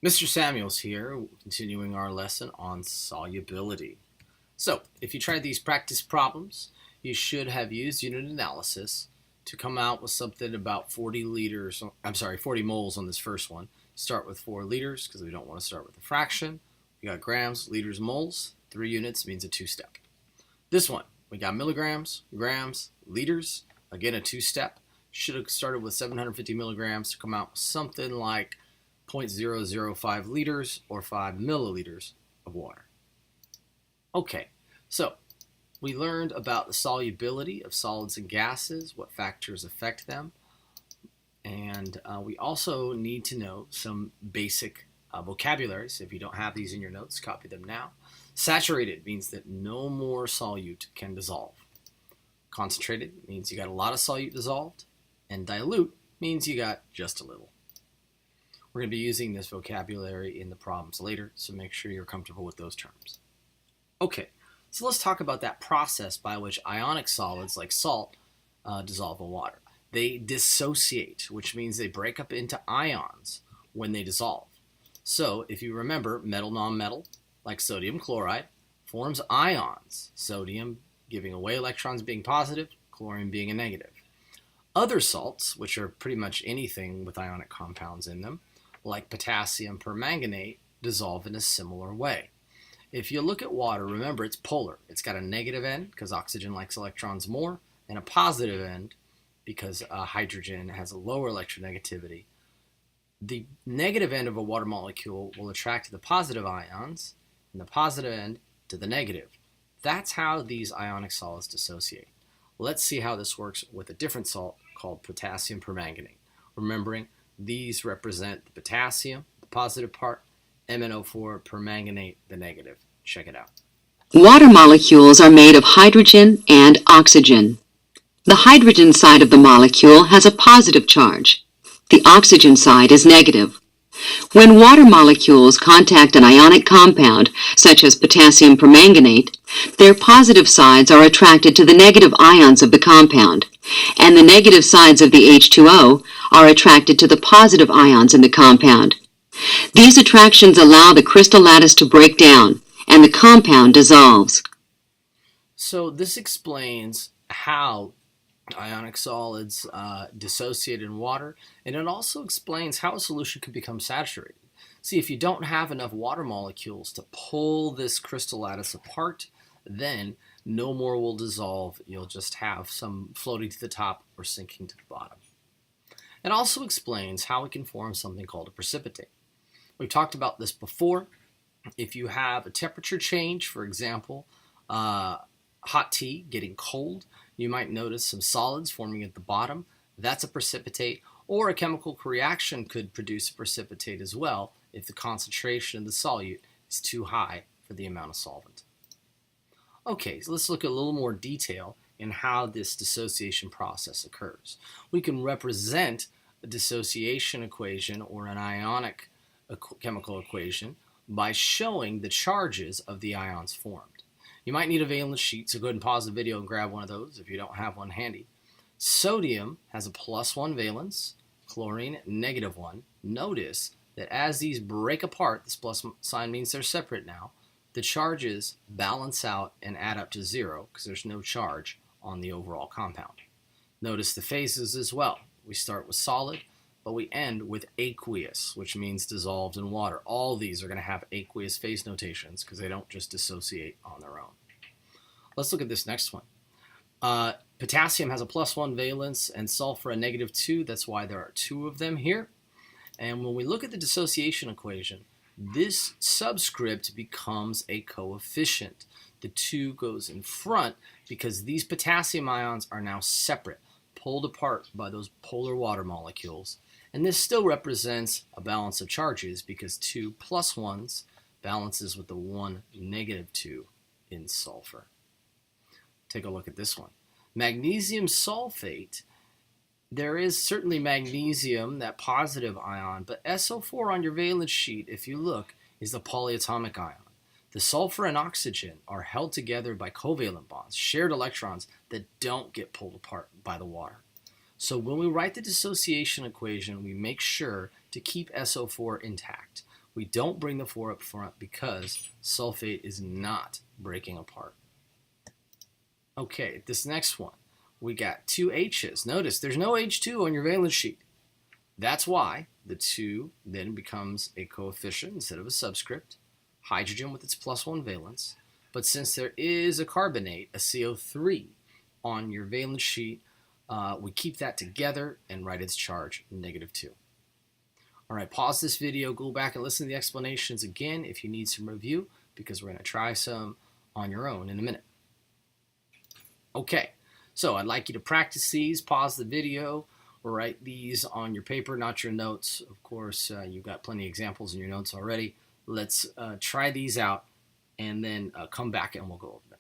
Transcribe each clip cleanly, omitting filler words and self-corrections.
Mr. Samuels here, continuing our lesson on solubility. So, if you tried these practice problems, you should have used unit analysis to come out with something about 40 liters, 40 moles on this first one. Start with 4 liters because we don't want to start with a fraction. We got grams, liters, moles. 3 units means a two-step. This one, we got milligrams, grams, liters. Again, a two-step. Should have started with 750 milligrams to come out with something like 0.005 liters or 5 milliliters of water. Okay, so we learned about the solubility of solids and gases, what factors affect them, and we also need to know some basic vocabularies. If you don't have these in your notes, copy them now. Saturated means that no more solute can dissolve. Concentrated means you got a lot of solute dissolved, and dilute means you got just a little. We're going to be using this vocabulary in the problems later, so make sure you're comfortable with those terms. Okay, so let's talk about that process by which ionic solids like salt dissolve in water. They dissociate, which means they break up into ions when they dissolve. So if you remember, metal-nonmetal, like sodium chloride, forms ions, sodium giving away electrons being positive, chlorine being a negative. Other salts, which are pretty much anything with ionic compounds in them, like potassium permanganate, dissolve in a similar way. If you look at water, remember it's polar. It's got a negative end because oxygen likes electrons more, and a positive end because hydrogen has a lower electronegativity. The negative end of a water molecule will attract the positive ions, and the positive end to the negative. That's how these ionic solids dissociate. Let's see how this works with a different salt called potassium permanganate. Remembering, these represent the potassium, the positive part, MnO4 permanganate, the negative. Check it out. Water molecules are made of hydrogen and oxygen. The hydrogen side of the molecule has a positive charge. The oxygen side is negative. When water molecules contact an ionic compound, such as potassium permanganate, their positive sides are attracted to the negative ions of the compound, and the negative sides of the H2O are attracted to the positive ions in the compound. These attractions allow the crystal lattice to break down, and the compound dissolves. So this explains how ionic solids dissociate in water, and it also explains how a solution can become saturated. See, if you don't have enough water molecules to pull this crystal lattice apart, then no more will dissolve. You'll just have some floating to the top or sinking to the bottom. It also explains how we can form something called a precipitate. We've talked about this before. If you have a temperature change, for example, hot tea getting cold, you might notice some solids forming at the bottom. That's a precipitate, or a chemical reaction could produce a precipitate as well if the concentration of the solute is too high for the amount of solvent. Okay, so let's look at a little more detail in how this dissociation process occurs. We can represent a dissociation equation or an ionic chemical equation by showing the charges of the ions formed. You might need a valence sheet, so go ahead and pause the video and grab one of those if you don't have one handy. Sodium has a +1 valence, chlorine -1. Notice that as these break apart, this plus sign means they're separate now, the charges balance out and add up to 0 because there's no charge on the overall compound. Notice the phases as well. We start with solid, but we end with aqueous, which means dissolved in water. All these are going to have aqueous phase notations because they don't just dissociate on their own. Let's look at this next one. Potassium has a +1 valence and sulfur a -2. That's why there are 2 of them here. And when we look at the dissociation equation, this subscript becomes a coefficient. The 2 goes in front because these potassium ions are now separate, pulled apart by those polar water molecules. And this still represents a balance of charges because 2 +1s balances with the 1 -2 in sulfur. Take a look at this one. Magnesium sulfate, there is certainly magnesium, that positive ion, but SO4 on your valence sheet, if you look, is the polyatomic ion. The sulfur and oxygen are held together by covalent bonds, shared electrons that don't get pulled apart by the water. So when we write the dissociation equation, we make sure to keep SO4 intact. We don't bring the 4 up front because sulfate is not breaking apart. Okay, this next one, we got 2 H's. Notice there's no H2 on your valence sheet. That's why the 2 then becomes a coefficient instead of a subscript, hydrogen with its +1 valence. But since there is a carbonate, a CO3, on your valence sheet, we keep that together and write its charge, -2. All right, pause this video, go back and listen to the explanations again if you need some review, because we're going to try some on your own in a minute. Okay, so I'd like you to practice these, pause the video, or write these on your paper, not your notes. Of course, you've got plenty of examples in your notes already. Let's try these out and then come back and we'll go over them.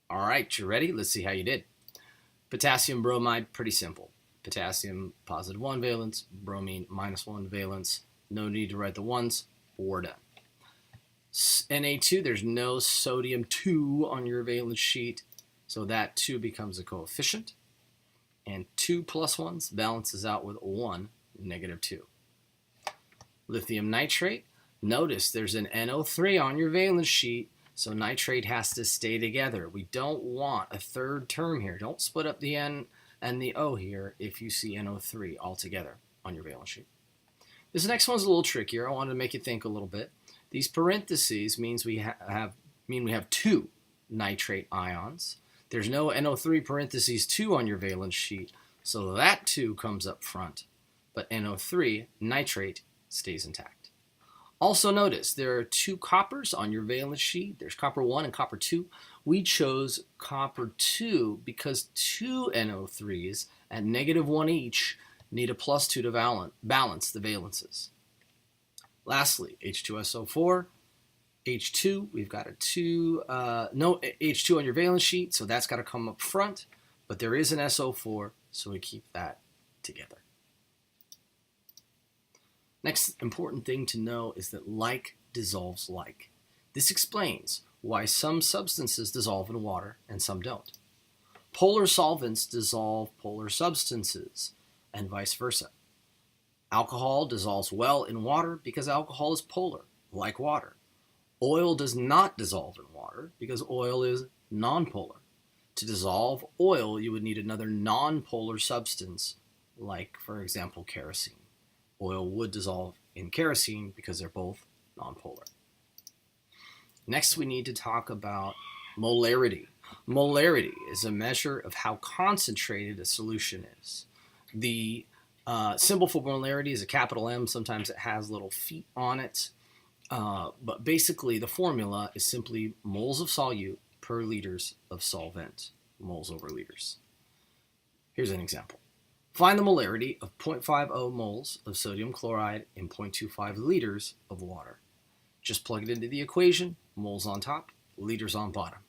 All right, you ready? Let's see how you did. Potassium bromide, pretty simple. Potassium +1 valence, bromine -1 valence. No need to write the ones. We're done. Na2, there's no sodium 2 on your valence sheet, so that 2 becomes a coefficient. And 2 +1s balances out with 1, -2. Lithium nitrate, notice there's an NO3 on your valence sheet, so nitrate has to stay together. We don't want a third term here. Don't split up the N and the O here if you see NO3 all together on your valence sheet. This next one's a little trickier. I wanted to make you think a little bit. These parentheses means we have 2 nitrate ions. There's no NO3 parentheses 2 on your valence sheet, so that 2 comes up front, but NO3 nitrate stays intact. Also notice there are 2 coppers on your valence sheet. There's copper 1 and copper 2. We chose copper 2 because 2 NO3s at -1 each need a +2 to balance the valences. Lastly, H2SO4, H2, we've got no H2 on your valence sheet, so that's got to come up front, but there is an SO4, so we keep that together. Next important thing to know is that like dissolves like. This explains why some substances dissolve in water and some don't. Polar solvents dissolve polar substances, and vice versa. Alcohol dissolves well in water because alcohol is polar, like water. Oil does not dissolve in water because oil is nonpolar. To dissolve oil, you would need another nonpolar substance, like, for example, kerosene. Oil would dissolve in kerosene because they're both nonpolar. Next, we need to talk about molarity. Molarity is a measure of how concentrated a solution is. The symbol for molarity is a capital M. Sometimes it has little feet on it. But basically, the formula is simply moles of solute per liters of solvent, moles over liters. Here's an example. Find the molarity of 0.50 moles of sodium chloride in 0.25 liters of water. Just plug it into the equation, moles on top, liters on bottom.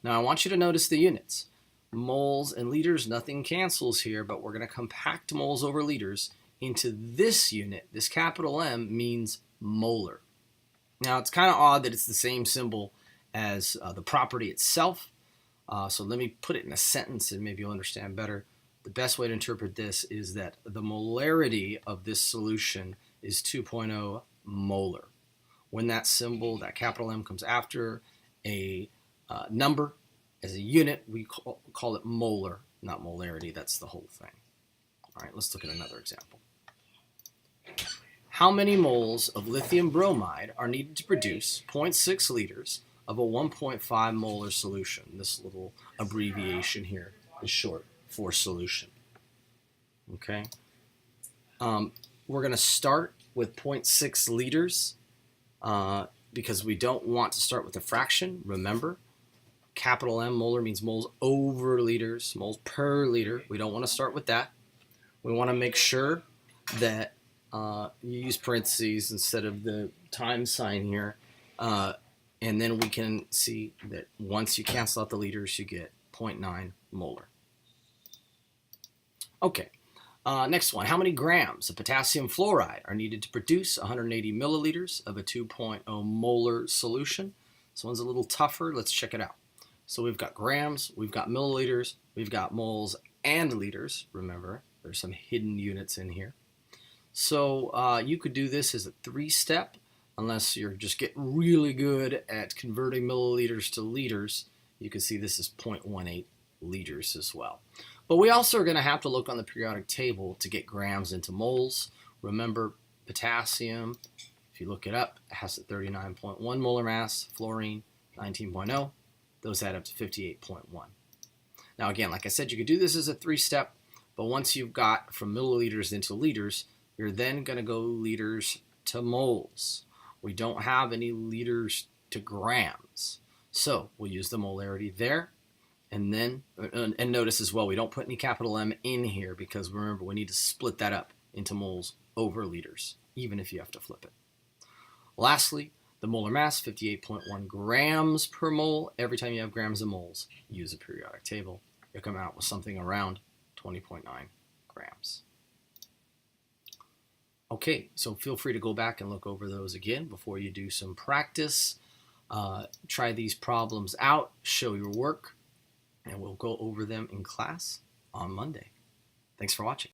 Now I want you to notice the units. Moles and liters, nothing cancels here, but we're going to compact moles over liters into this unit. This capital M means molar. Now it's kind of odd that it's the same symbol as the property itself. So let me put it in a sentence and maybe you'll understand better. The best way to interpret this is that the molarity of this solution is 2.0 molar. When that symbol, that capital M, comes after a number as a unit, we call it molar, not molarity. That's the whole thing. All right, let's look at another example. How many moles of lithium bromide are needed to produce 0.6 liters of a 1.5 molar solution? This little abbreviation here is short for solution. Okay. We're going to start with 0.6 liters because we don't want to start with a fraction. Remember, capital M, molar, means moles over liters, moles per liter. We don't want to start with that. We want to make sure that you use parentheses instead of the times sign here. And then we can see that once you cancel out the liters, you get 0.9 molar. Okay, next one. How many grams of potassium fluoride are needed to produce 180 milliliters of a 2.0 molar solution? This one's a little tougher. Let's check it out. So we've got grams, we've got milliliters, we've got moles and liters. Remember, there's some hidden units in here. So you could do this as a 3-step, unless you're just getting really good at converting milliliters to liters. You can see this is 0.18 liters as well. But we also are going to have to look on the periodic table to get grams into moles. Remember, potassium, if you look it up, it has a 39.1 molar mass, fluorine 19.0. Those add up to 58.1. Now again, like I said, you could do this as a 3-step, but once you've got from milliliters into liters, you're then going to go liters to moles. We don't have any liters to grams. So we'll use the molarity there. And then, and notice as well, we don't put any capital M in here because remember, we need to split that up into moles over liters, even if you have to flip it. Lastly, the molar mass, 58.1 grams per mole. Every time you have grams and moles, use a periodic table. You'll come out with something around 20.9 grams. Okay, so feel free to go back and look over those again before you do some practice. Try these problems out, show your work, and we'll go over them in class on Monday. Thanks for watching.